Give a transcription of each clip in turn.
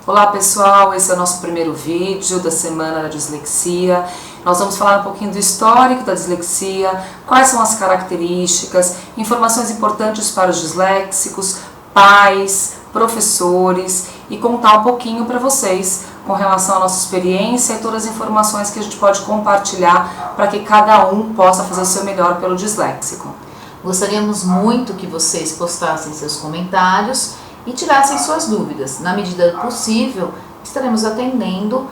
Olá pessoal, esse é o nosso primeiro vídeo da Semana da Dislexia. Nós vamos falar um pouquinho do histórico da dislexia, quais são as características, informações importantes para os disléxicos, pais, professores e contar um pouquinho para vocês com relação à nossa experiência e todas as informações que a gente pode compartilhar para que cada um possa fazer o seu melhor pelo disléxico. Gostaríamos muito que vocês postassem seus comentários e tirassem suas dúvidas. Na medida do possível, estaremos atendendo,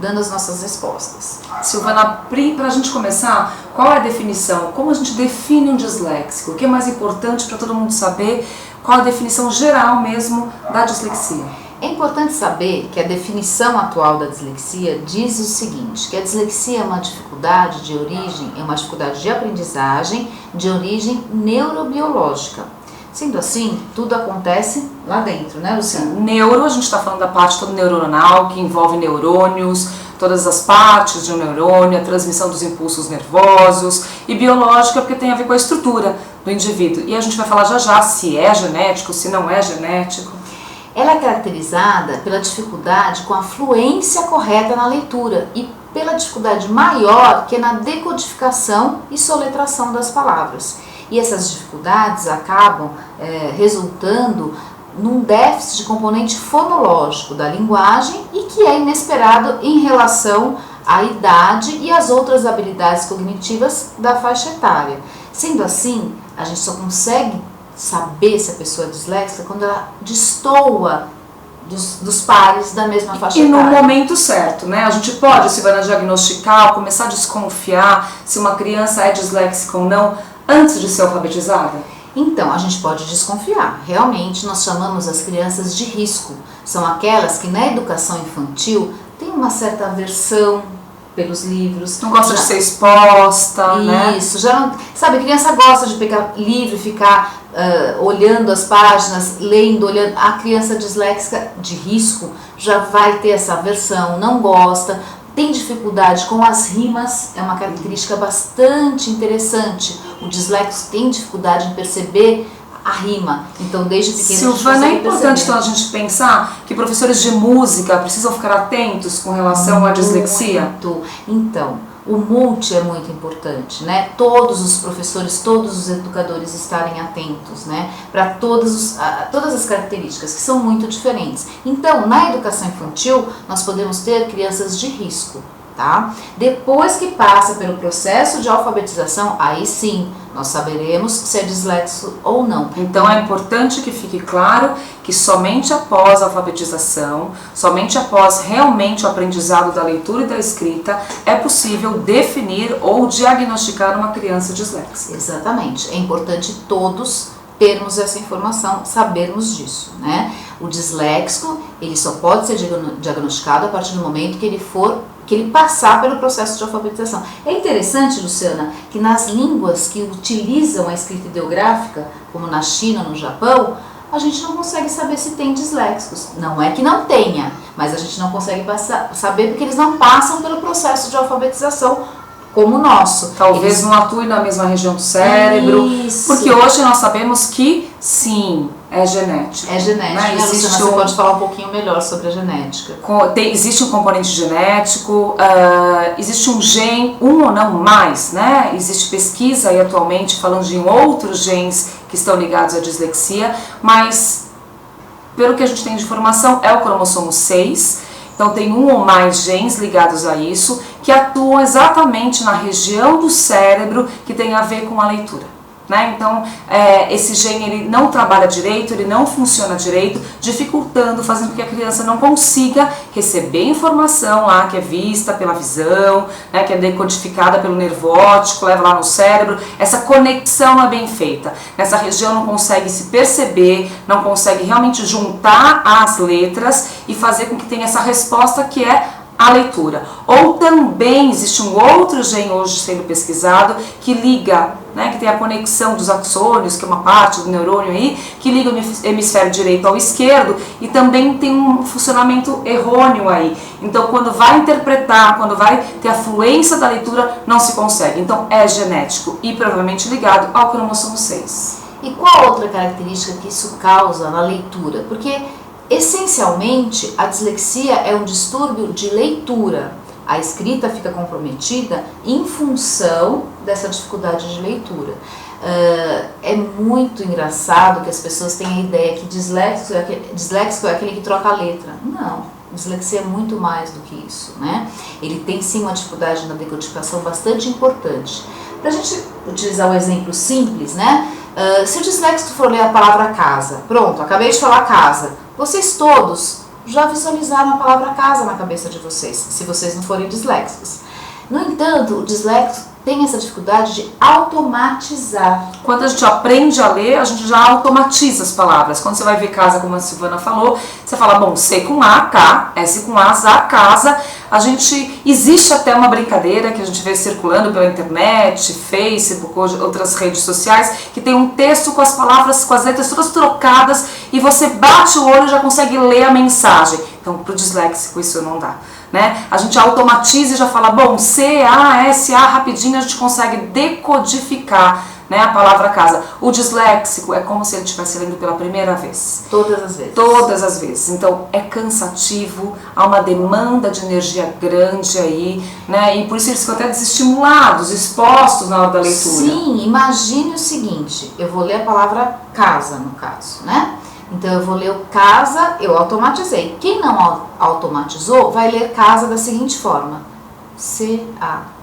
dando as nossas respostas. Silvana, para a gente começar, qual é a definição? Como a gente define um disléxico? O que é mais importante para todo mundo saber? Qual a definição geral mesmo da dislexia? É importante saber que a definição atual da dislexia diz o seguinte, que a dislexia é uma dificuldade de origem, é uma dificuldade de aprendizagem de origem neurobiológica. Sendo assim, tudo acontece lá dentro, né, Luciana? Neuro, a gente está falando da parte toda neuronal, que envolve neurônios, todas as partes de um neurônio, a transmissão dos impulsos nervosos, e biológica, porque tem a ver com a estrutura do indivíduo. E a gente vai falar já já se é genético, se não é genético. Ela é caracterizada pela dificuldade com a fluência correta na leitura e pela dificuldade maior que é na decodificação e soletração das palavras. E essas dificuldades acabam resultando num déficit de componente fonológico da linguagem e que é inesperado em relação à idade e às outras habilidades cognitivas da faixa etária. Sendo assim, a gente só consegue saber se a pessoa é disléxica quando ela destoa dos pares da mesma faixa etária. E no momento certo, né? A gente pode, se vai diagnosticar, começar a desconfiar se uma criança é disléxica ou não, antes de ser alfabetizada? Então, a gente pode desconfiar. Realmente, nós chamamos as crianças de risco. São aquelas que na educação infantil têm uma certa aversão pelos livros. Não gosta de ser exposta, né? Isso, já não... Sabe, a criança gosta de pegar livro e ficar olhando as páginas, lendo, olhando. A criança disléxica de risco já vai ter essa aversão, não gosta. Tem dificuldade com as rimas, é uma característica bastante interessante. O disléxico tem dificuldade em perceber a rima, então desde pequeno Silvana, é importante então a gente pensar que professores de música precisam ficar atentos com relação à dislexia? Muito. Então, o multi é muito importante, né? Todos os professores, todos os educadores estarem atentos, né? Para todas as características, que são muito diferentes. Então, na educação infantil, nós podemos ter crianças de risco, tá? Depois que passa pelo processo de alfabetização, aí sim, nós saberemos se é dislexo ou não. Então é importante que fique claro que somente após a alfabetização, somente após realmente o aprendizado da leitura e da escrita, é possível definir ou diagnosticar uma criança disléxica. Exatamente. É importante todos termos essa informação, sabermos disso, né? O disléxico, ele só pode ser diagnosticado a partir do momento que ele passar pelo processo de alfabetização. É interessante, Luciana, que nas línguas que utilizam a escrita ideográfica, como na China, no Japão, a gente não consegue saber se tem disléxicos. Não é que não tenha, mas a gente não consegue saber porque eles não passam pelo processo de alfabetização como o nosso. Talvez não atue na mesma região do cérebro. Isso. Porque hoje nós sabemos que sim, é genético. É genética, né? Luciana, você pode falar um pouquinho melhor sobre a genética. Existe um componente genético, existe um gene, um ou não mais, né? Existe pesquisa aí atualmente falando de outros genes que estão ligados à dislexia, mas pelo que a gente tem de informação é o cromossomo 6, então tem um ou mais genes ligados a isso, que atuam exatamente na região do cérebro que tem a ver com a leitura. Né? Então, esse gene ele não trabalha direito, ele não funciona direito, dificultando, fazendo com que a criança não consiga receber informação lá que é vista pela visão, né, que é decodificada pelo nervo óptico, leva lá no cérebro. Essa conexão não é bem feita. Nessa região não consegue se perceber, não consegue realmente juntar as letras e fazer com que tenha essa resposta que é a leitura. Ou também existe um outro gene hoje sendo pesquisado que liga, né, que tem a conexão dos axônios, que é uma parte do neurônio aí, que liga o hemisfério direito ao esquerdo e também tem um funcionamento errôneo aí. Então, quando vai interpretar, quando vai ter a fluência da leitura, não se consegue. Então, é genético e provavelmente ligado ao cromossomo 6. E qual outra característica que isso causa na leitura? Porque Essencialmente, a dislexia é um distúrbio de leitura. A escrita fica comprometida em função dessa dificuldade de leitura. É muito engraçado que as pessoas tenham a ideia que disléxico é aquele que troca a letra. Não, dislexia é muito mais do que isso, né? Ele tem sim uma dificuldade na decodificação bastante importante. Para a gente utilizar um exemplo simples, né? Se o disléxico for ler a palavra casa, pronto, acabei de falar casa, vocês todos já visualizaram a palavra casa na cabeça de vocês, se vocês não forem disléxicos. No entanto, o disléxico tem essa dificuldade de automatizar. Quando a gente aprende a ler, a gente já automatiza as palavras. Quando você vai ver casa, como a Silvana falou, você fala, bom, C com A, K, S com A, ZA, casa. Existe até uma brincadeira que a gente vê circulando pela internet, Facebook, outras redes sociais, que tem um texto com as palavras, com as letras todas trocadas, e você bate o olho e já consegue ler a mensagem. Então, para o disléxico isso não dá. Né? A gente automatiza e já fala, bom, C, A, S, A, rapidinho a gente consegue decodificar, né, a palavra casa. O disléxico é como se ele estivesse lendo pela primeira vez. Todas as vezes. Todas as vezes. Então é cansativo, há uma demanda de energia grande aí, né? E por isso eles ficam até desestimulados, expostos na hora da leitura. Sim, imagine o seguinte, eu vou ler a palavra casa no caso, né? Então eu vou ler o casa, eu automatizei. Quem não automatizou vai ler casa da seguinte forma: C-A-K,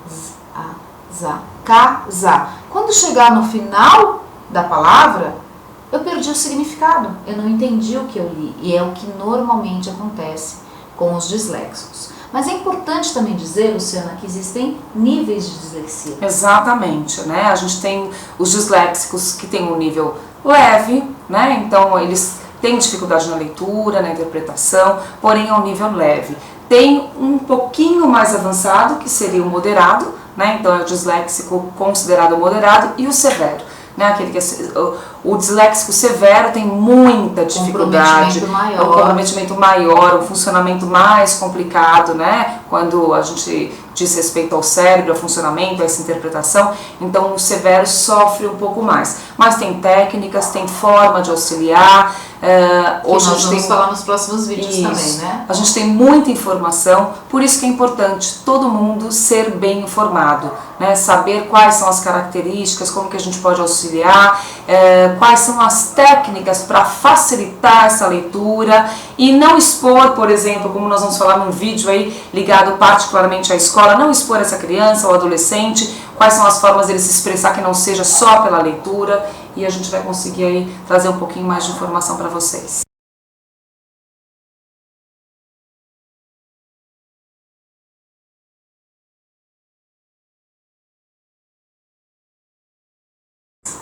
Z-A-Z-A, casa. Quando chegar no final da palavra, eu perdi o significado, eu não entendi o que eu li. E é o que normalmente acontece com os disléxicos. Mas é importante também dizer, Luciana, que existem níveis de dislexia. Exatamente, né? A gente tem os disléxicos que têm um nível leve, né? Então eles têm dificuldade na leitura, na interpretação, porém é um nível leve. Tem um pouquinho mais avançado, que seria o moderado, né? Então é o disléxico considerado moderado, e o severo, né? Aquele que o disléxico severo tem muita dificuldade, um comprometimento maior, um funcionamento mais complicado, né? Quando a gente diz respeito ao cérebro, ao funcionamento, a essa interpretação, então o severo sofre um pouco mais. Mas tem técnicas, tem forma de auxiliar. Hoje nós vamos falar nos próximos vídeos também, né? A gente tem muita informação, por isso que é importante todo mundo ser bem informado, né? Saber quais são as características, como que a gente pode auxiliar, quais são as técnicas para facilitar essa leitura e não expor, por exemplo, como nós vamos falar num vídeo aí ligado particularmente à escola, não expor essa criança ou adolescente, quais são as formas dele se expressar que não seja só pela leitura, e a gente vai conseguir aí trazer um pouquinho mais de informação para vocês.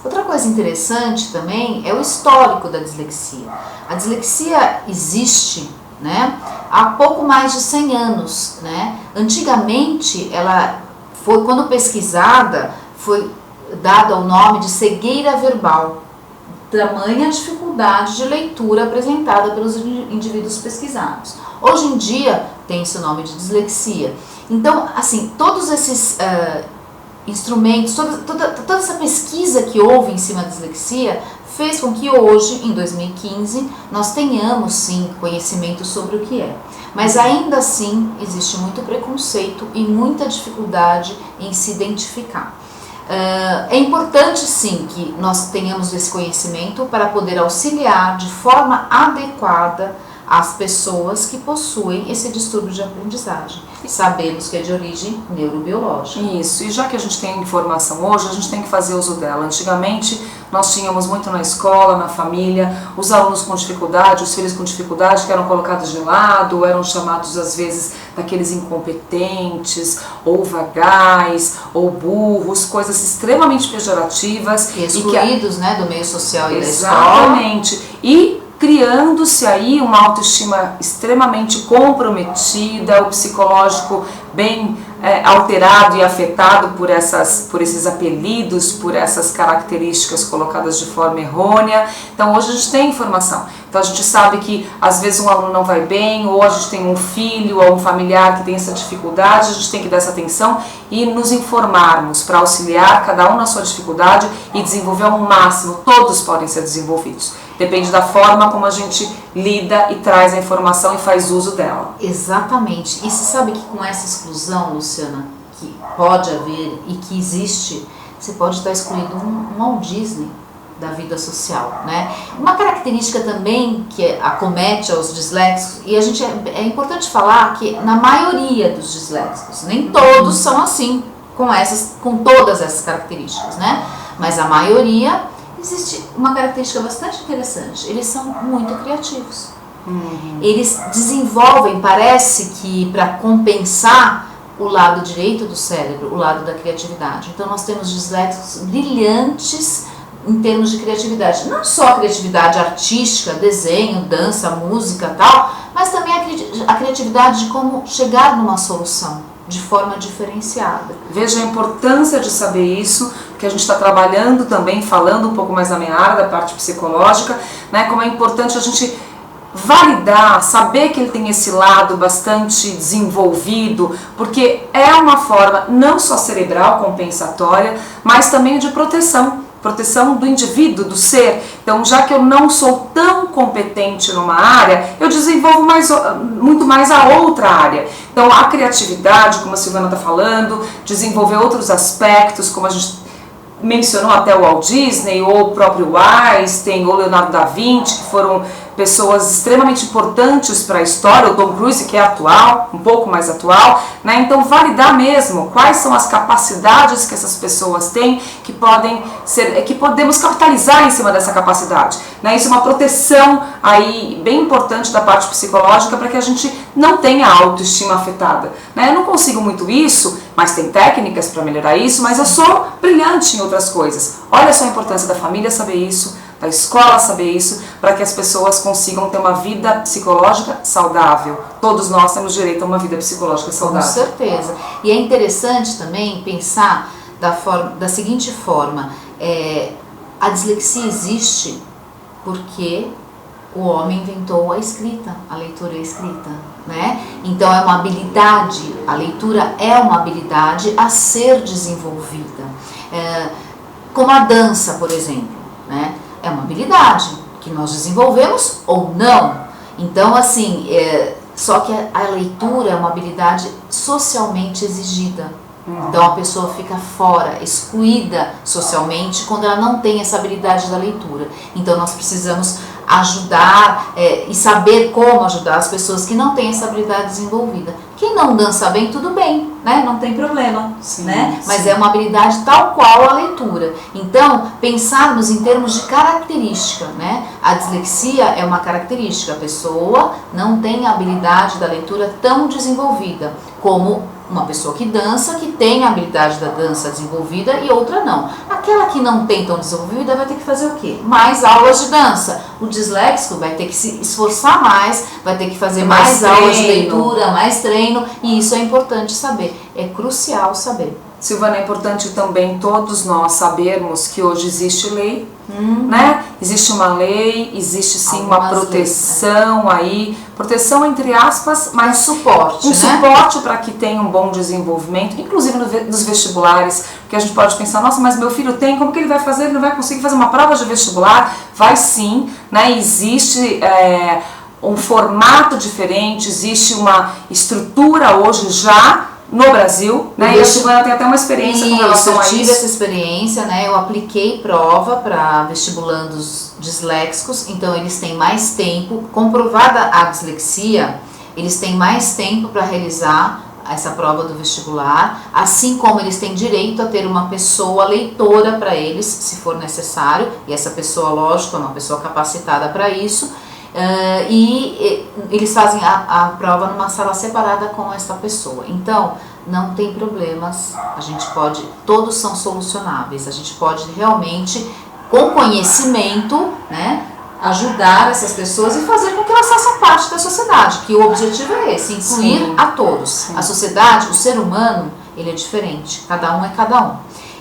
Outra coisa interessante também é o histórico da dislexia. A dislexia existe, né, há pouco mais de 100 anos, né? Antigamente, ela foi, quando pesquisada, foi dado o nome de cegueira verbal, tamanha dificuldade de leitura apresentada pelos indivíduos pesquisados. Hoje em dia tem-se o nome de dislexia. Então, assim, todos esses instrumentos, toda essa pesquisa que houve em cima da dislexia fez com que hoje, em 2015, nós tenhamos sim conhecimento sobre o que é. Mas ainda assim existe muito preconceito e muita dificuldade em se identificar. É importante sim que nós tenhamos esse conhecimento para poder auxiliar de forma adequada as pessoas que possuem esse distúrbio de aprendizagem. Sabemos que é de origem neurobiológica. Isso, e já que a gente tem informação hoje, a gente tem que fazer uso dela. Antigamente, nós tínhamos muito na escola, na família, os alunos com dificuldade, os filhos com dificuldade que eram colocados de lado, eram chamados às vezes daqueles incompetentes, ou vagais, ou burros, coisas extremamente pejorativas. E excluídos, né, do meio social e da escola. Exatamente. E criando-se aí uma autoestima extremamente comprometida, o psicológico bem alterado e afetado por esses apelidos, por essas características colocadas de forma errônea. Então hoje a gente tem informação. Então a gente sabe que às vezes um aluno não vai bem, ou a gente tem um filho ou um familiar que tem essa dificuldade, a gente tem que dar essa atenção e nos informarmos para auxiliar cada um na sua dificuldade e desenvolver ao máximo. Todos podem ser desenvolvidos. depende da forma como a gente lida e traz a informação e faz uso dela. Exatamente. E você sabe que com essa exclusão, Luciana, que pode haver e que existe, você pode estar excluindo um Walt Disney da vida social, né? Uma característica também que acomete aos disléxicos, e é importante falar que na maioria dos disléxicos, nem todos são assim, com todas essas características, né? Mas a maioria, existe uma característica bastante interessante, eles são muito criativos. Eles desenvolvem, parece que para compensar o lado direito do cérebro, o lado da criatividade. Então nós temos disléxicos brilhantes em termos de criatividade, não só a criatividade artística, desenho, dança, música, tal, mas também a criatividade de como chegar numa solução de forma diferenciada. Veja a importância de saber isso, que a gente está trabalhando também, falando um pouco mais na minha área, da parte psicológica, né, como é importante a gente validar, saber que ele tem esse lado bastante desenvolvido, porque é uma forma não só cerebral, compensatória, mas também de proteção do indivíduo, do ser. Então, já que eu não sou tão competente numa área, eu desenvolvo muito mais a outra área. Então, a criatividade, como a Silvana está falando, desenvolver outros aspectos, como a gente mencionou até o Walt Disney, ou o próprio Einstein, ou Leonardo da Vinci, que foram pessoas extremamente importantes para a história, o Tom Cruise, que é atual, um pouco mais atual, né? Então validar mesmo quais são as capacidades que essas pessoas têm, que podemos capitalizar em cima dessa capacidade, né? Isso é uma proteção aí bem importante da parte psicológica para que a gente não tenha a autoestima afetada, né? Eu não consigo muito isso, mas tem técnicas para melhorar isso, mas eu sou brilhante em outras coisas. Olha só a importância da família saber isso, da escola saber isso, para que as pessoas consigam ter uma vida psicológica saudável. Todos nós temos direito a uma vida psicológica saudável. Com certeza. E é interessante também pensar da seguinte forma, a dislexia existe porque o homem inventou a escrita, a leitura e a escrita, né? Então é uma habilidade, a leitura é uma habilidade a ser desenvolvida. Como a dança, por exemplo, né? É uma habilidade que nós desenvolvemos ou não. Então, assim, só que a leitura é uma habilidade socialmente exigida. Então, a pessoa fica fora, excluída socialmente, quando ela não tem essa habilidade da leitura. Então, nós precisamos ajudar e saber como ajudar as pessoas que não têm essa habilidade desenvolvida. Quem não dança bem, tudo bem, né? Não tem problema, sim, né? Mas sim. É uma habilidade tal qual a leitura. Então, pensarmos em termos de característica, né? A dislexia é uma característica. A pessoa não tem a habilidade da leitura tão desenvolvida como uma pessoa que dança, que tem a habilidade da dança desenvolvida e outra não. Aquela que não tem tão desenvolvida vai ter que fazer o quê? Mais aulas de dança. O disléxico vai ter que se esforçar mais, vai ter que fazer mais aulas de leitura, mais treino, e isso é importante saber. É crucial saber. Silvana, é importante também todos nós sabermos que hoje existe lei, né? Existe uma lei, existe sim uma proteção leis, aí, proteção entre aspas, mas suporte, né? Suporte para que tenha um bom desenvolvimento, inclusive nos vestibulares, porque a gente pode pensar, nossa, mas meu filho tem, como que ele vai fazer? Ele não vai conseguir fazer uma prova de vestibular? Vai sim, né? Existe um formato diferente, existe uma estrutura hoje já no Brasil, né? E a Silvana tem até uma experiência com relação a isso. Eu tive essa experiência, né? Eu apliquei prova para vestibulandos disléxicos, então eles têm mais tempo, comprovada a dislexia, eles têm mais tempo para realizar essa prova do vestibular, assim como eles têm direito a ter uma pessoa leitora para eles, se for necessário, e essa pessoa, lógico, é uma pessoa capacitada para isso. E eles fazem a prova numa sala separada com essa pessoa. Então, não tem problemas, a gente pode, todos são solucionáveis, a gente pode realmente, com conhecimento, né, ajudar essas pessoas e fazer com que elas façam parte da sociedade, que o objetivo é esse, incluir sim, a todos. Sim. A sociedade, o ser humano, ele é diferente, cada um é cada um.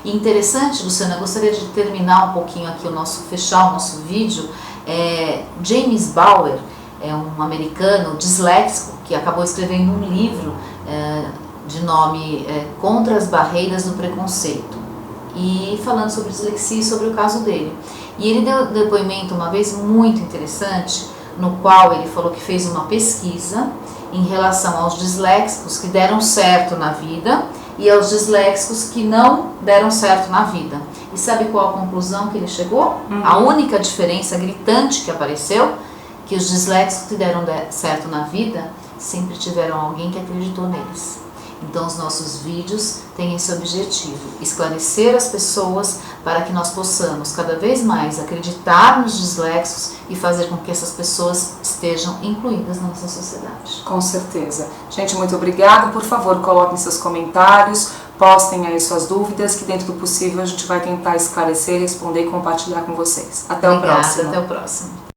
E interessante, Luciana, eu gostaria de terminar um pouquinho aqui fechar o nosso vídeo. James Bauer é um americano disléxico que acabou escrevendo um livro de nome Contra as Barreiras do Preconceito. e falando sobre dislexia e sobre o caso dele. E ele deu um depoimento uma vez muito interessante, no qual ele falou que fez uma pesquisa em relação aos disléxicos que deram certo na vida e aos disléxicos que não deram certo na vida. E sabe qual a conclusão que ele chegou? A única diferença gritante que apareceu, que os disléxicos que deram certo na vida sempre tiveram alguém que acreditou neles. Então os nossos vídeos têm esse objetivo, esclarecer as pessoas para que nós possamos cada vez mais acreditar nos disléxicos e fazer com que essas pessoas estejam incluídas na nossa sociedade. Com certeza. Gente, muito obrigada. Por favor, coloquem seus comentários, postem aí suas dúvidas, que dentro do possível a gente vai tentar esclarecer, responder e compartilhar com vocês. Até o próximo. Até o próximo.